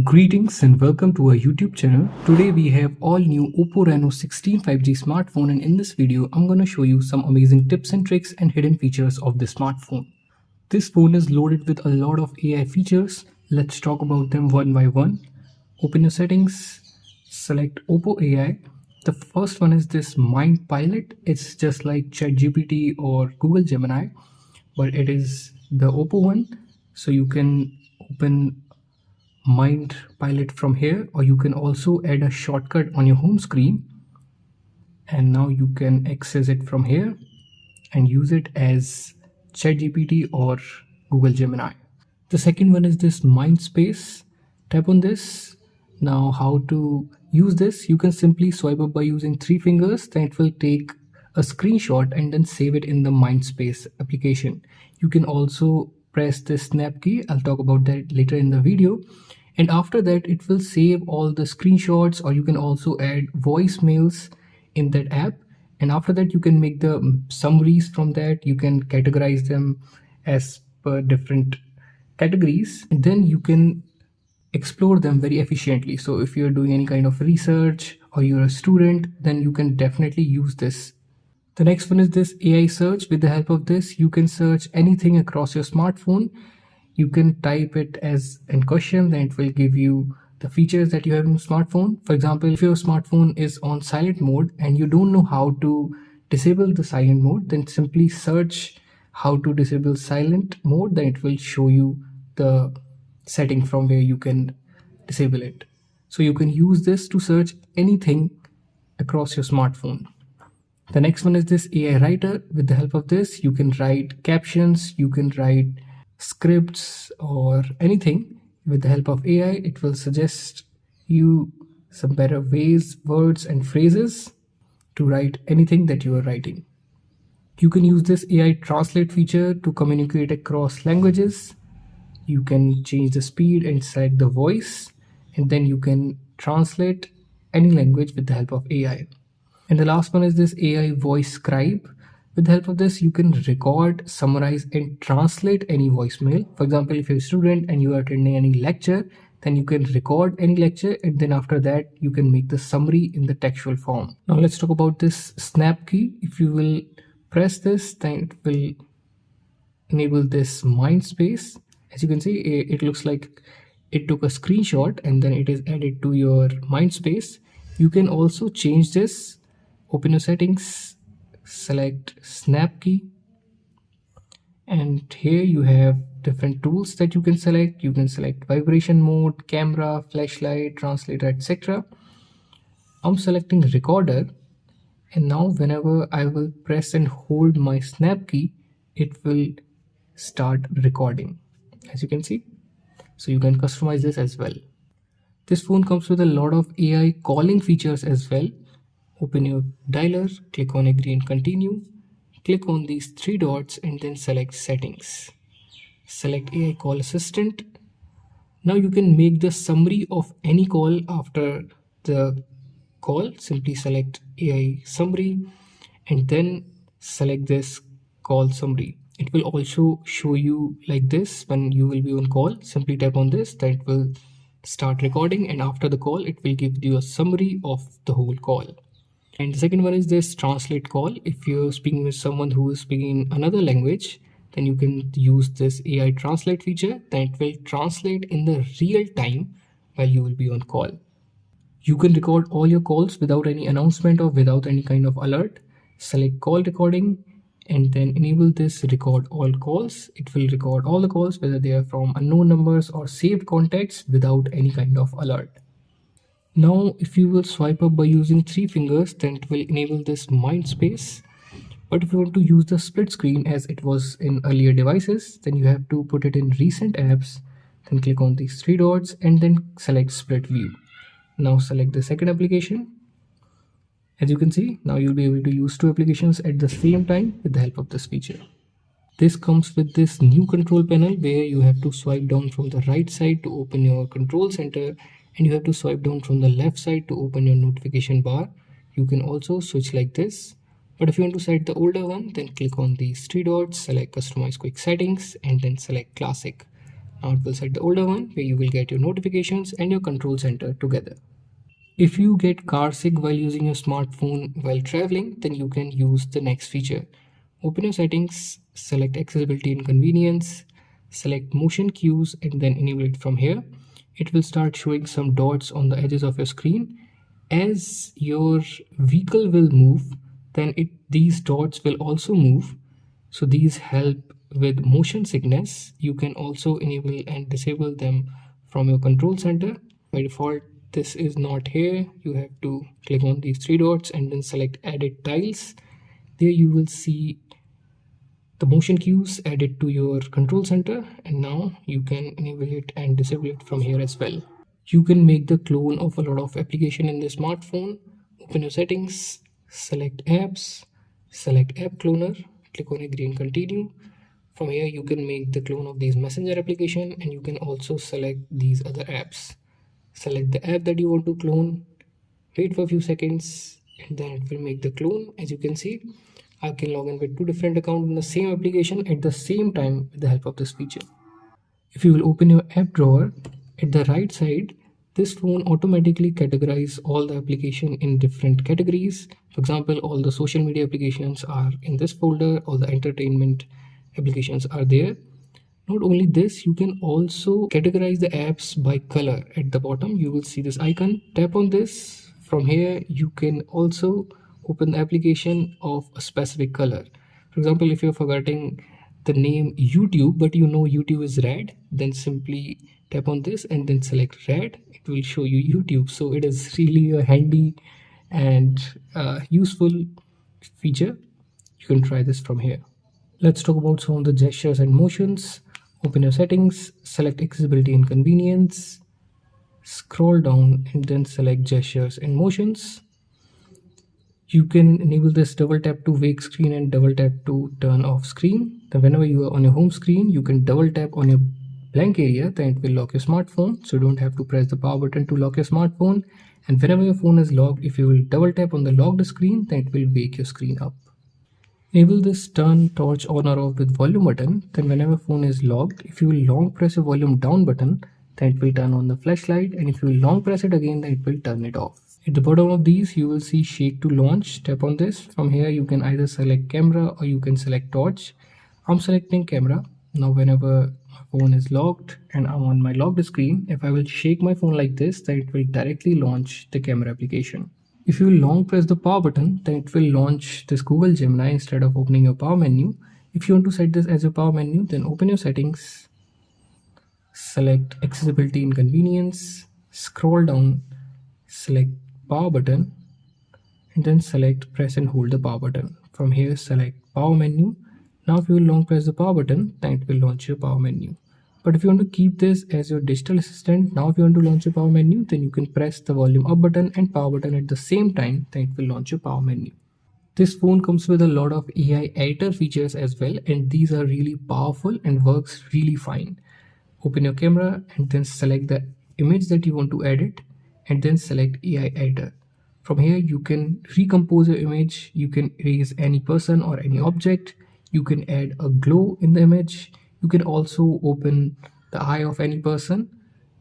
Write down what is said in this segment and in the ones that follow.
Greetings and welcome to our YouTube channel. Today we have all new Oppo Reno 16 5G smartphone, and in this video I'm going to show you some amazing tips and tricks and hidden features of this smartphone. This phone is loaded with a lot of AI features. Let's talk about them one by one. Open your settings, select Oppo AI. The first one is this Mind Pilot. It's just like ChatGPT or Google Gemini, but it is the Oppo one. So you can open Mind Pilot from here, or you can also add a shortcut on your home screen, and now you can access it from here and use it as ChatGPT or Google Gemini. The second one is this Mind Space. Tap on this. Now how to use this? You can simply swipe up by using 3 fingers, then it will take a screenshot and then save it in the Mind Space application. You can also press this snap key. I'll talk about that later in the video. And after that, it will save all the screenshots, or you can also add voicemails in that app. And after that, you can make the summaries from that. You can categorize them as per different categories, and then you can explore them very efficiently. So if you're doing any kind of research or you're a student, then you can definitely use this. The next one is this AI search. With the help of this, you can search anything across your smartphone. You can type it as a question, then it will give you the features that you have in your smartphone. For example, if your smartphone is on silent mode and you don't know how to disable the silent mode, then simply search how to disable silent mode, then it will show you the setting from where you can disable it. So you can use this to search anything across your smartphone. The next one is this AI writer. With the help of this, you can write captions, you can write scripts or anything. With the help of AI, it will suggest you some better ways, words and phrases to write anything that you are writing. You can use this AI translate feature to communicate across languages. You can change the speed and select the voice, and then you can translate any language with the help of AI. And the last one is this AI voice scribe. With the help of this, you can record, summarize and translate any voicemail. For example, if you're a student and you are attending any lecture, then you can record any lecture, and then after that you can make the summary in the textual form. Now let's talk about this snap key. If you will press this, then it will enable this mind space. As you can see, it looks like it took a screenshot and then it is added to your mind space. You can also change this. Open your settings, select snap key, and here you have different tools that you can select. You can select vibration mode, camera, flashlight, translator, etc. I'm selecting recorder, and now whenever I will press and hold my snap key, it will start recording, as you can see. So you can customize this as well. This phone comes with a lot of AI calling features as well. Open your dialer, click on agree and continue, click on these 3 dots and then select settings. Select AI call assistant. Now you can make the summary of any call after the call. Simply select AI summary and then select this call summary. It will also show you like this when you will be on call. Simply tap on this, then it will start recording, and after the call it will give you a summary of the whole call. And the second one is this translate call. If you're speaking with someone who is speaking another language, then you can use this AI translate feature. Then it will translate in the real time while you will be on call. You can record all your calls without any announcement or without any kind of alert. Select call recording and then enable this record all calls. It will record all the calls, whether they are from unknown numbers or saved contacts, without any kind of alert. Now if you will swipe up by using 3 fingers, then it will enable this mind space. But if you want to use the split screen as it was in earlier devices, then you have to put it in recent apps, then click on these 3 dots and then select split view. Now select the second application. As you can see, now you'll be able to use 2 applications at the same time with the help of this feature. This comes with this new control panel where you have to swipe down from the right side to open your control center, and you have to swipe down from the left side to open your notification bar. You can also switch like this, but if you want to set the older one, then click on these 3 dots, select customize quick settings and then select classic. Now it will set the older one where you will get your notifications and your control center together. If you get car sick while using your smartphone while traveling, then you can use the next feature. Open your settings, select accessibility and convenience, select motion cues, and then enable it from here. It will start showing some dots on the edges of your screen. As your vehicle will move, then these dots will also move. So these help with motion sickness. You can also enable and disable them from your control center. By default, this is not here. You have to click on these three dots and then select edit tiles. There you will see the motion cues added to your control center, and now you can enable it and disable it from here as well. You can make the clone of a lot of application in the smartphone. Open your settings, select apps, select app cloner, click on agree and continue. From here you can make the clone of these messenger application, and you can also select these other apps. Select the app that you want to clone, wait for a few seconds, and then it will make the clone. As you can see, I can log in with two different accounts in the same application at the same time with the help of this feature. If you will open your app drawer, at the right side, this phone automatically categorizes all the application in different categories. For example, all the social media applications are in this folder, all the entertainment applications are there. Not only this, you can also categorize the apps by color. At the bottom, you will see this icon. Tap on this. From here, you can also open the application of a specific color. For example, if you're forgetting the name YouTube, but you know YouTube is red, then simply tap on this and then select red. It will show you YouTube. So it is really a handy and useful feature. You can try this from here. Let's talk about some of the gestures and motions. Open your settings, select accessibility and convenience, scroll down and then select gestures and motions. You can enable this double tap to wake screen and double tap to turn off screen. Then whenever you are on your home screen, you can double tap on your blank area, then it will lock your smartphone. So you don't have to press the power button to lock your smartphone. And whenever your phone is locked, if you will double tap on the locked screen, then it will wake your screen up. Enable this turn torch on or off with volume button. Then whenever phone is locked, if you will long press the volume down button, then it will turn on the flashlight, and if you will long press it again, then it will turn it off. At the bottom of these, you will see shake to launch. Tap on this. From here, you can either select camera or you can select torch. I'm selecting camera. Now whenever my phone is locked and I'm on my locked screen, if I will shake my phone like this, then it will directly launch the camera application. If you long press the power button, then it will launch this Google Gemini instead of opening your power menu. If you want to set this as your power menu, then open your settings, select accessibility and convenience, scroll down, select power button, and then select press and hold the power button. From here, select power menu. Now if you will long press the power button, then it will launch your power menu. But if you want to keep this as your digital assistant, now if you want to launch your power menu, then you can press the volume up button and power button at the same time, then it will launch your power menu. This phone comes with a lot of AI editor features as well, and these are really powerful and works really fine. Open your camera and then select the image that you want to edit and then select AI editor. From here, you can recompose your image, you can erase any person or any object, you can add a glow in the image, you can also open the eye of any person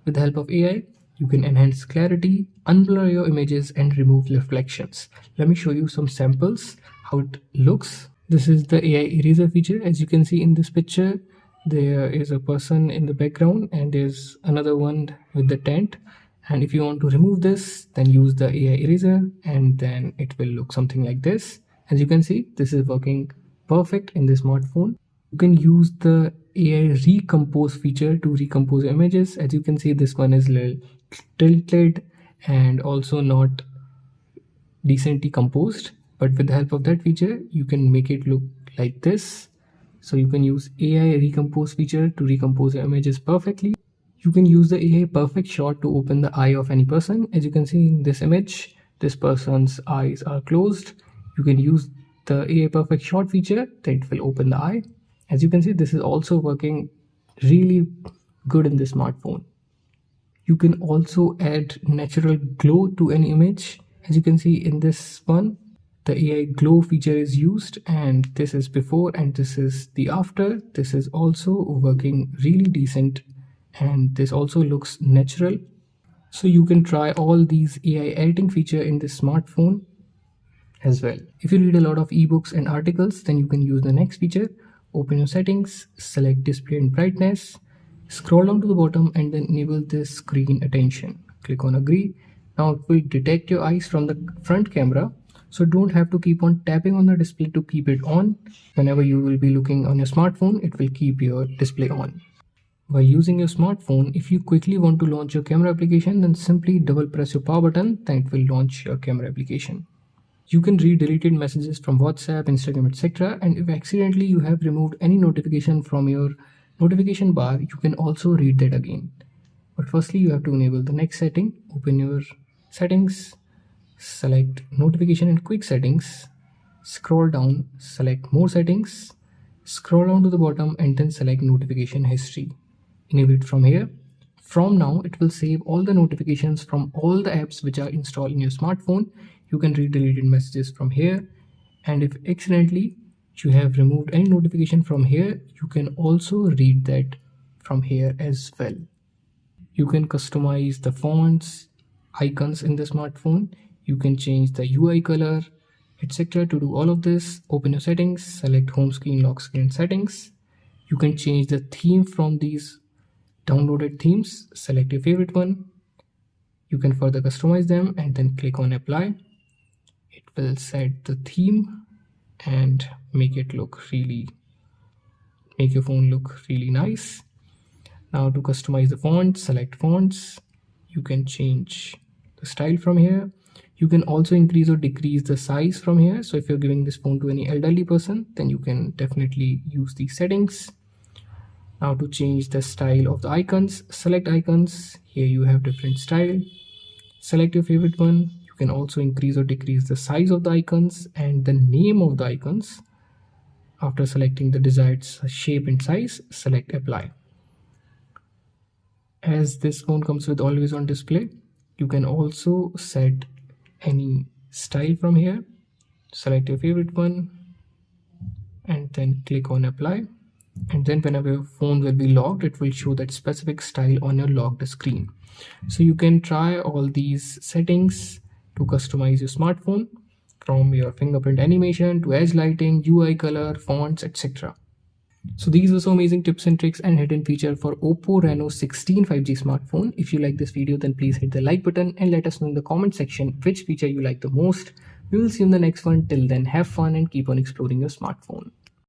with the help of AI. You can enhance clarity, unblur your images, and remove reflections. Let me show you some samples how it looks. This is the AI eraser feature. As you can see in this picture, there is a person in the background and there's another one with the tent. And if you want to remove this, then use the AI eraser and then it will look something like this. As you can see, this is working perfect in the smartphone. You can use the AI recompose feature to recompose images. As you can see, this one is a little tilted and also not decently composed, but with the help of that feature you can make it look like this. So you can use AI recompose feature to recompose your images perfectly. You can use the AI perfect shot to open the eye of any person. As you can see in this image, this person's eyes are closed. You can use the AI perfect shot feature, then it will open the eye. As you can see, this is also working really good in the smartphone. You can also add natural glow to any image. As you can see in this one, the AI glow feature is used, and this is before and this is the after. This is also working really decent and this also looks natural. So you can try all these AI editing feature in this smartphone as well. If you read a lot of ebooks and articles, then you can use the next feature. Open your settings, select display and brightness, scroll down to the bottom and then enable this screen attention. Click on agree. Now it will detect your eyes from the front camera, so don't have to keep on tapping on the display to keep it on. Whenever you will be looking on your smartphone, it will keep your display on. By using your smartphone, if you quickly want to launch your camera application, then simply double press your power button, then it will launch your camera application. You can read deleted messages from WhatsApp, Instagram, etc. And if accidentally you have removed any notification from your notification bar, you can also read that again. But firstly, you have to enable the next setting. Open your settings, select notification and quick settings, scroll down, select more settings, scroll down to the bottom and then select notification history. Enable it from here. From now, it will save all the notifications from all the apps which are installed in your smartphone. You can read deleted messages from here, and if accidentally you have removed any notification from here, you can also read that from here as well. You can customize the fonts, icons in the smartphone. You can change the UI color, etc. To do all of this, open your settings, select home screen, lock screen settings. You can change the theme from these downloaded themes. Select your favorite one. You can further customize them and then click on apply. It will set the theme and make your phone look really nice. Now to customize the font, select fonts. You can change the style from here. You can also increase or decrease the size from here. So if you're giving this phone to any elderly person, then you can definitely use these settings. Now to change the style of the icons, select icons. Here you have different style. Select your favorite one. You can also increase or decrease the size of the icons and the name of the icons. After selecting the desired shape and size, select apply. As this phone comes with always on display, you can also set any style from here. Select your favorite one and then click on apply. And then whenever your phone will be locked, it will show that specific style on your locked screen. So you can try all these settings to customize your smartphone, from your fingerprint animation to edge lighting, UI color, fonts, etc. So these were some amazing tips and tricks and hidden feature for Oppo Reno 16 5G smartphone. If you like this video, then please hit the like button and let us know in the comment section which feature you like the most. We will see you in the next one. Till then, have fun and keep on exploring your smartphone.